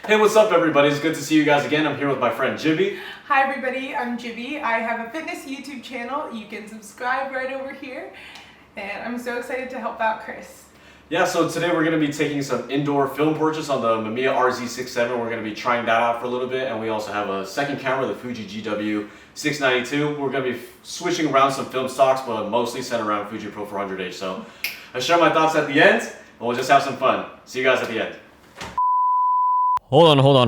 Hey, what's up everybody? It's good to see you guys again. I'm here with my friend Jibby. Hi everybody, I'm Jibby. I have a fitness YouTube channel. You can subscribe right over here. And I'm so excited to help out Chris. Yeah, so today we're going to be taking some indoor film portraits on the Mamiya RZ67. We're going to be trying that out for a little bit, and we also have a second camera, the Fuji GW690II. We're going to be switching around some film stocks, but mostly centered around Fuji Pro 400H. So I share my thoughts at the end, and we'll just have some fun. See you guys at the end. Hold on.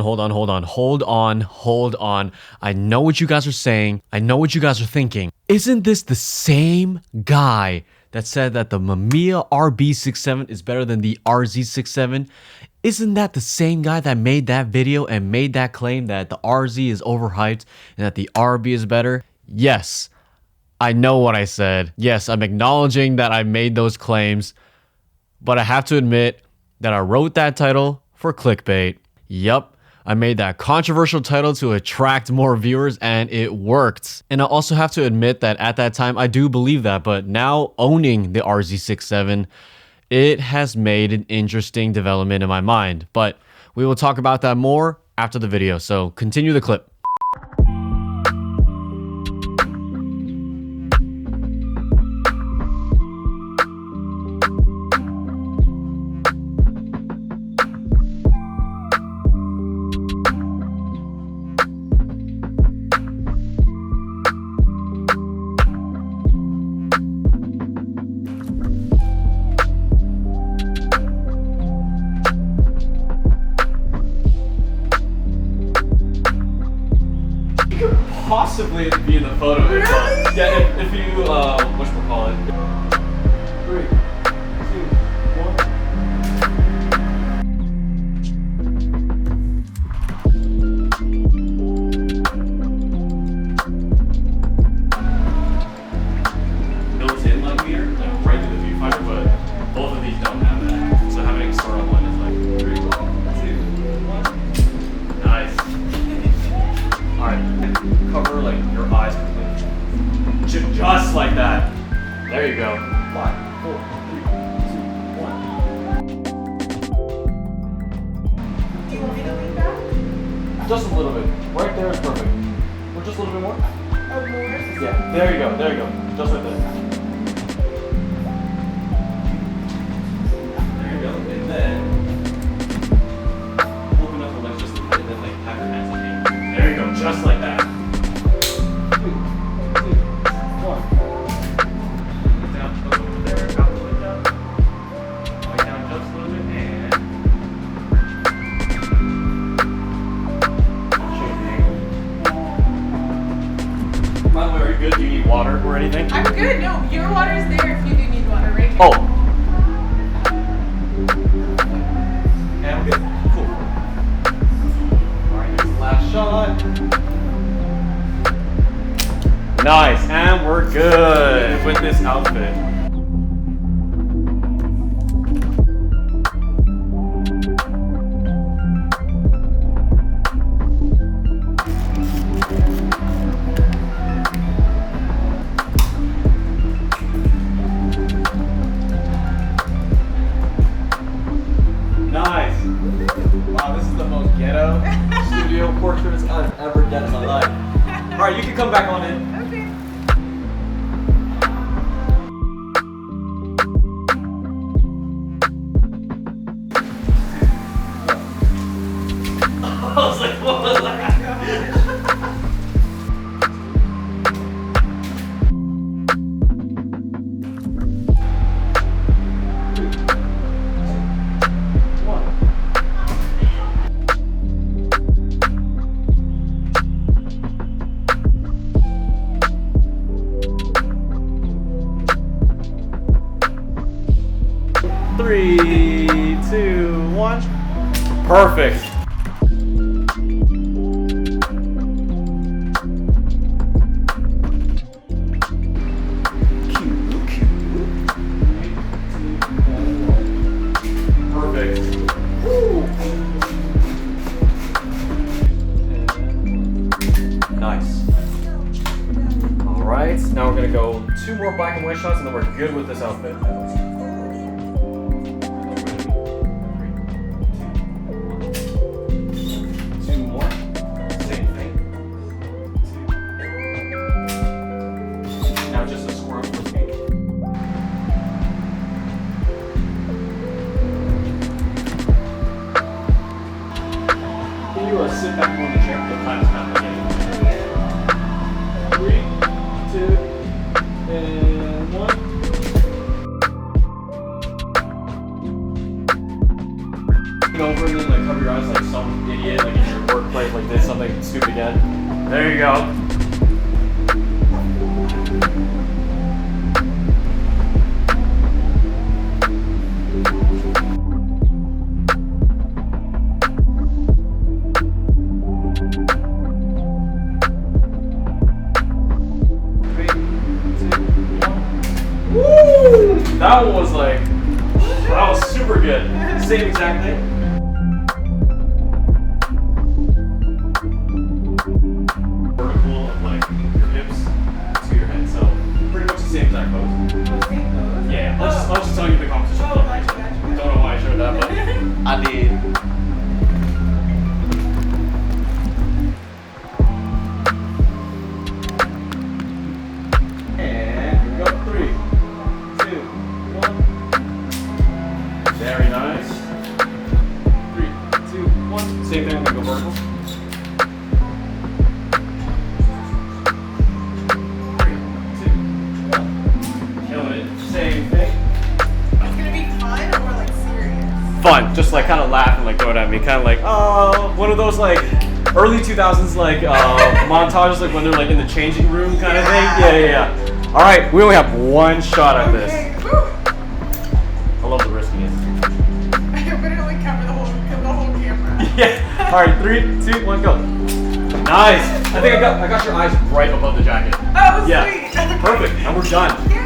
I know what you guys are saying. I know what you guys are thinking. Isn't this the same guy that said that the Mamiya RB67 is better than the RZ67? Isn't that the same guy that made that video and made that claim that the RZ is overhyped and that the RB is better? Yes, I know what I said. Yes, I'm acknowledging that I made those claims, but I have to admit that I wrote that title for clickbait. Yup, I made that controversial title to attract more viewers and it worked. And I also have to admit that at that time I do believe that, but now owning the RZ67, it has made an interesting development in my mind. But we will talk about that more after the video, so continue the clip. Possibly be in the photo. Really? Yeah, if you, whatchamacallit. 3, 2, 1. Built-in light meter, like right through the viewfinder, but both of these don't have that. So having Ektar on one is like 3, 2, 1. Nice. Alright. Cover like your eyes completely. Just like that. There you go. 5, 4, 3, 2, 1. Do you want me to lean back? Just a little bit. Right there is perfect. Or just a little bit more? Oh, more? Yeah. There you go. There you go. Just right there. There you go. And then open up the legs just a bit, and then like have your hands on you. There you go. Just like that. Good? Do you need water or anything? I'm good. No, your water is there if you do need water, right? Oh. And we're good. Cool. Alright, here's the last shot. Nice, and we're good with this outfit. Nice. Wow, this is the most ghetto studio portraits I've ever done in my life. Alright, you can come back on in. Okay. I was like, what was that? 3, 2, 1. Perfect. Perfect. Nice. All right, now we're gonna go 2 more black and white shots, and then we're good with this outfit. Can you sit back more in the chair? The time's kind of getting. 3, 2, and 1. Over and then like cover your eyes like some idiot like in your workplace like did something stupid again. There you go. Woo! That one was like, that was super good. Same exact thing. Vertical of like your hips to your head. So pretty much the same exact pose. Yeah, I'll just tell you the competition. Oh, gotcha. Don't know why I showed that, but I did. Very nice. 3, 2, 1. Same thing, I'm gonna go vertical. 3, 2, 1. Killing it. Same thing. It's gonna be fun or like serious? Fun. Just like kind of laugh and like throw it at me. Kind of like, oh, one of those like early 2000s like montages like when they're like in the changing room kind of thing. Yeah. All right, we only have one shot at this. I love the riskiness. I'm gonna like cover the whole camera. Yeah. All right, 3, 2, 1, go. Nice. I think I got your eyes right above the jacket. Oh, sweet. Yeah. Perfect. And we're done. Yeah.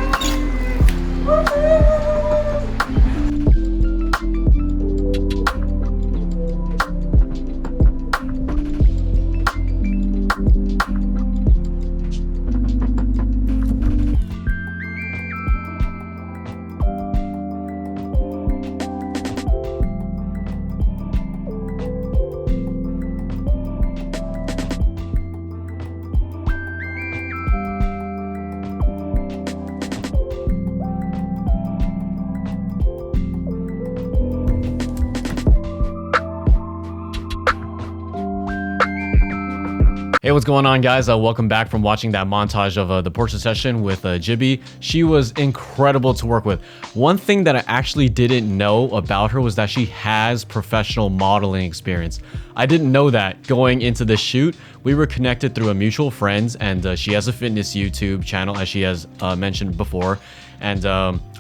Hey, what's going on, guys? Welcome back from watching that montage of the portrait session with Jibby. She was incredible to work with. One thing that I actually didn't know about her was that she has professional modeling experience. I didn't know that going into the shoot. We were connected through a mutual friend, and she has a fitness YouTube channel, as she has mentioned before. And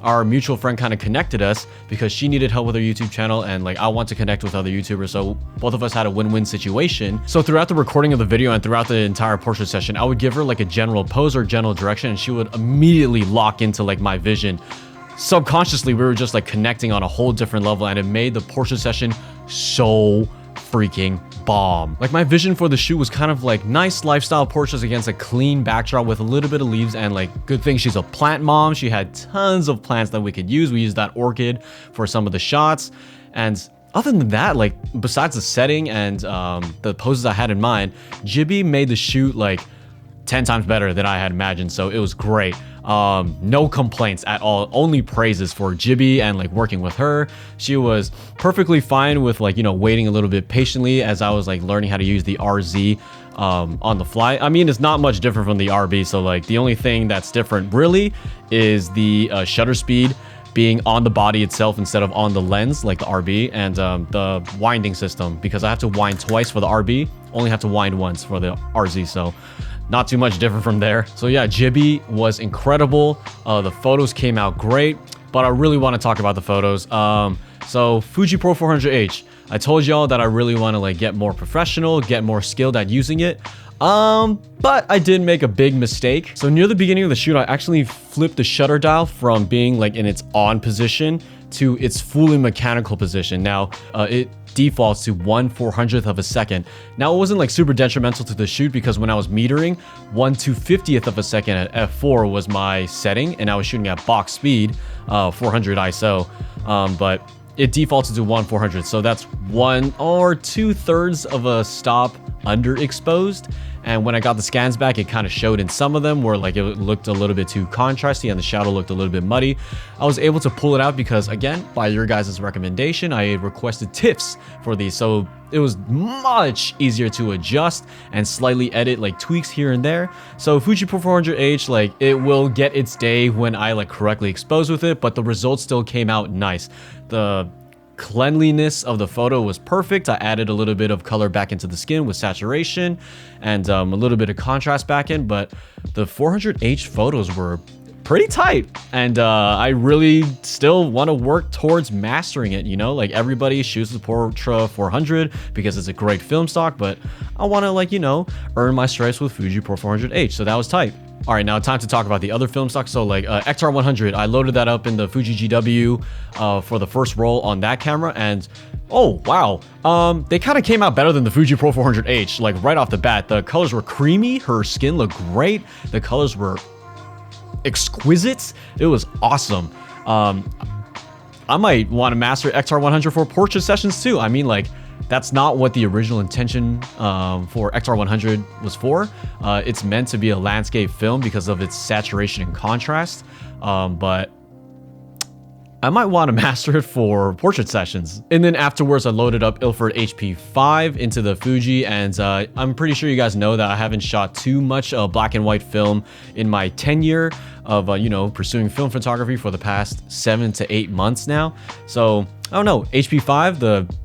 our mutual friend kind of connected us because she needed help with her YouTube channel, and like I want to connect with other YouTubers, so both of us had a win-win situation. So throughout the recording of the video and throughout the entire portrait session, I would give her like a general pose or general direction, and she would immediately lock into like my vision. Subconsciously, we were just like connecting on a whole different level, and it made the portrait session so freaking bomb. Like my vision for the shoot was kind of like nice lifestyle portraits against a clean backdrop with a little bit of leaves, and like good thing she's a plant mom. She had tons of plants that we could use. We used that orchid for some of the shots, and other than that, like besides the setting and the poses I had in mind, Jibby made the shoot like 10 times better than I had imagined, so it was great. No complaints at all, only praises for Jibby and like working with her. She was perfectly fine with like, you know, waiting a little bit patiently as I was like learning how to use the RZ on the fly. I mean, it's not much different from the RB, so like the only thing that's different really is the shutter speed being on the body itself instead of on the lens like the RB, and the winding system, because I have to wind twice for the RB, only have to wind once for the RZ, so not too much different from there. So yeah, Jibby was incredible. The photos came out great, but I really want to talk about the photos. So Fuji Pro 400H, I told y'all that I really want to like get more professional, get more skilled at using it. But I did make a big mistake. So near the beginning of the shoot, I actually flipped the shutter dial from being like in its on position to its fully mechanical position. Now, it defaults to 1/400th of a second. Now, it wasn't like super detrimental to the shoot because when I was metering, 1/250th of a second at f4 was my setting, and I was shooting at box speed, 400 ISO. But it defaulted to 1/400th, so that's 1 or 2/3 of a stop underexposed. And when I got the scans back, it kind of showed in some of them where like it looked a little bit too contrasty and the shadow looked a little bit muddy. I was able to pull it out because, again, by your guys' recommendation, I requested TIFFs for these. So it was much easier to adjust and slightly edit, like tweaks here and there. So Fuji Pro 400H, like it will get its day when I like correctly expose with it, but the results still came out nice. The cleanliness of the photo was perfect. I added a little bit of color back into the skin with saturation and a little bit of contrast back in, but the 400H photos were pretty tight, and I really still want to work towards mastering it. You know, like everybody shoots the Portra 400 because it's a great film stock, but I want to, like, you know, earn my stripes with Fuji Pro 400H, so that was tight. All right, now time to talk about the other film stocks. So like Ektar 100, I loaded that up in the Fuji GW for the first roll on that camera, and oh wow, they kind of came out better than the Fuji Pro 400H, like right off the bat. The colors were creamy, her skin looked great, the colors were exquisite. It was awesome. I might want to master Ektar 100 for portrait sessions too. I mean, like, that's not what the original intention for Ektar 100 was for. It's meant to be a landscape film because of its saturation and contrast, but I might want to master it for portrait sessions. And then afterwards, I loaded up Ilford HP5 into the Fuji, and I'm pretty sure you guys know that I haven't shot too much black and white film in my tenure of, you know, pursuing film photography for the past 7 to 8 months now. So I don't know, HP5,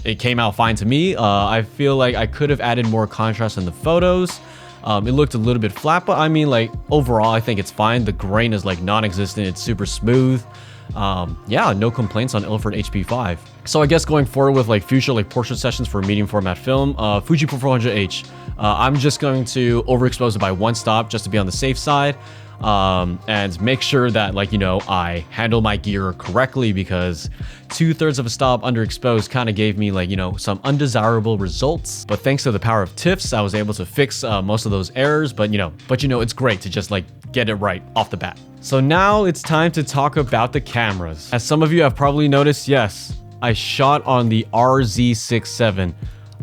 it came out fine to me. I feel like I could have added more contrast in the photos. It looked a little bit flat, but I mean, like, overall, I think it's fine. The grain is like non-existent. It's super smooth. Yeah, no complaints on Ilford HP5. So I guess going forward with like future like portrait sessions for medium format film, Fuji Pro 400H, I'm just going to overexpose it by one stop just to be on the safe side. And make sure that, like, you know, I handle my gear correctly, because 2/3 of a stop underexposed kind of gave me, like, you know, some undesirable results. But thanks to the power of TIFFs, I was able to fix most of those errors. But you know, it's great to just like get it right off the bat. So now it's time to talk about the cameras. As some of you have probably noticed, yes, I shot on the RZ67.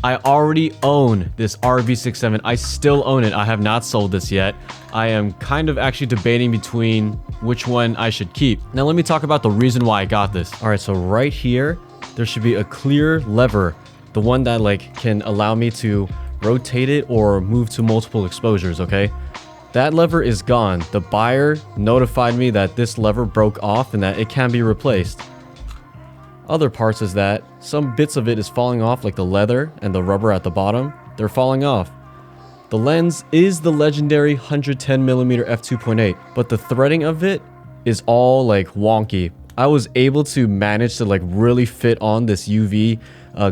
I already own this RZ67. I still own it. I have not sold this yet. I am kind of actually debating between which one I should keep. Now let me talk about the reason why I got this. All right, so right here, there should be a clear lever. The one that like can allow me to rotate it or move to multiple exposures, okay? That lever is gone. The buyer notified me that this lever broke off and that it can be replaced. Other parts is that some bits of it is falling off, like the leather and the rubber at the bottom. They're falling off. The lens is the legendary 110mm f2.8, but the threading of it is all like wonky. I was able to manage to like really fit on this UV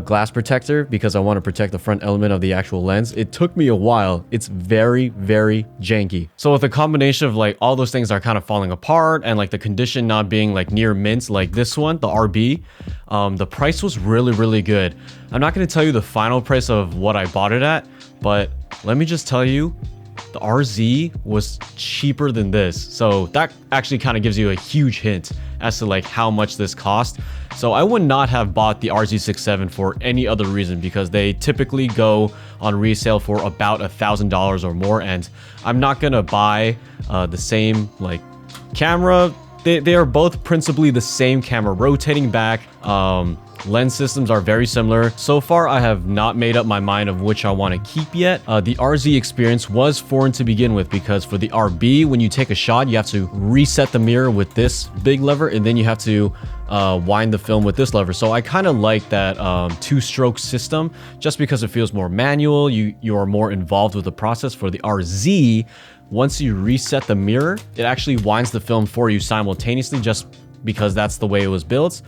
glass protector because I want to protect the front element of the actual lens. It took me a while. It's very, very janky. So with a combination of like all those things are kind of falling apart and like the condition not being like near mint, like this one, the RB, the price was really, really good. I'm not going to tell you the final price of what I bought it at, but let me just tell you, the RZ was cheaper than this. So that actually kind of gives you a huge hint as to like how much this cost. So I would not have bought the RZ67 for any other reason, because they typically go on resale for about $1,000 or more, and I'm not gonna buy the same like camera. They are both principally the same camera, rotating back. Lens systems are very similar. So far, I have not made up my mind of which I want to keep yet. The RZ experience was foreign to begin with, because for the RB, when you take a shot, you have to reset the mirror with this big lever, and then you have to wind the film with this lever. So I kind of like that two-stroke system, just because it feels more manual. You are more involved with the process. For the RZ, once you reset the mirror, it actually winds the film for you simultaneously, just because that's the way it was built.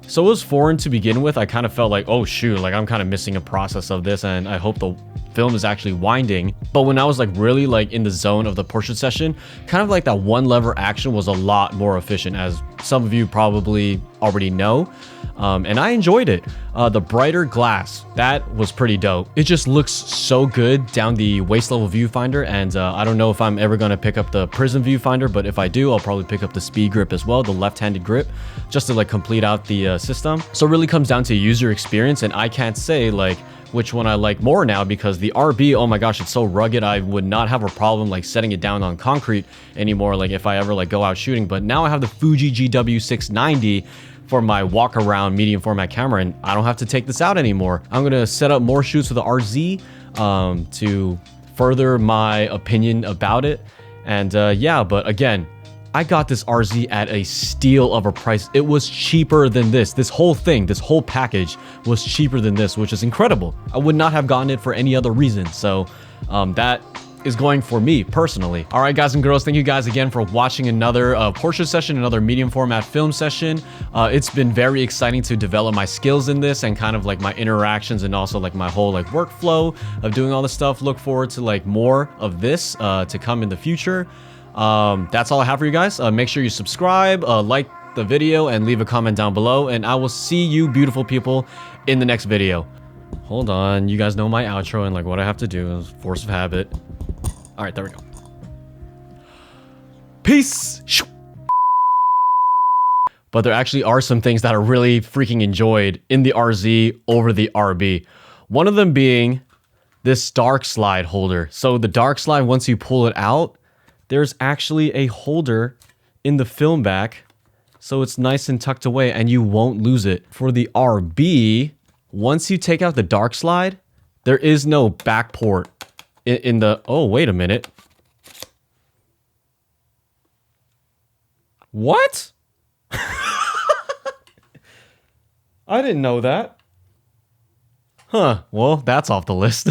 So it was foreign to begin with. I kind of felt like, oh shoot, like I'm kind of missing a process of this, and I hope the film is actually winding. But when I was like really like in the zone of the portrait session, kind of like that one lever action was a lot more efficient, as some of you probably already know. And I enjoyed it. The brighter glass, that was pretty dope. It just looks so good down the waist level viewfinder, and I don't know if I'm ever going to pick up the prism viewfinder, but if I do, I'll probably pick up the speed grip as well, the left-handed grip, just to like complete out the system. So it really comes down to user experience, and I can't say like which one I like more now, because the RB, oh my gosh, it's so rugged. I would not have a problem like setting it down on concrete anymore, like if I ever like go out shooting. But now I have the Fuji GW690 for my walk around medium format camera, and I don't have to take this out anymore. I'm gonna set up more shoots with the RZ to further my opinion about it. And yeah, but again, I got this RZ at a steal of a price. It was cheaper than this. This whole thing, this whole package was cheaper than this, which is incredible. I would not have gotten it for any other reason. So that is going for me personally. All right, guys and girls, thank you guys again for watching another portrait session, another medium format film session. It's been very exciting to develop my skills in this and kind of like my interactions and also like my whole like workflow of doing all this stuff. Look forward to like more of this to come in the future. That's all I have for you guys. Make sure you subscribe, like the video, and leave a comment down below, and I will see you beautiful people in the next video. Hold on, you guys know my outro and like what I have to do is force of habit. All right, there we go. Peace. But there actually are some things that I really freaking enjoyed in the RZ over the RB. One of them being this dark slide holder. So the dark slide, once you pull it out, there's actually a holder in the film back, so it's nice and tucked away and you won't lose it. For the RB, once you take out the dark slide, there is no back port in the... Oh, wait a minute. What? I didn't know that. Huh, well, that's off the list.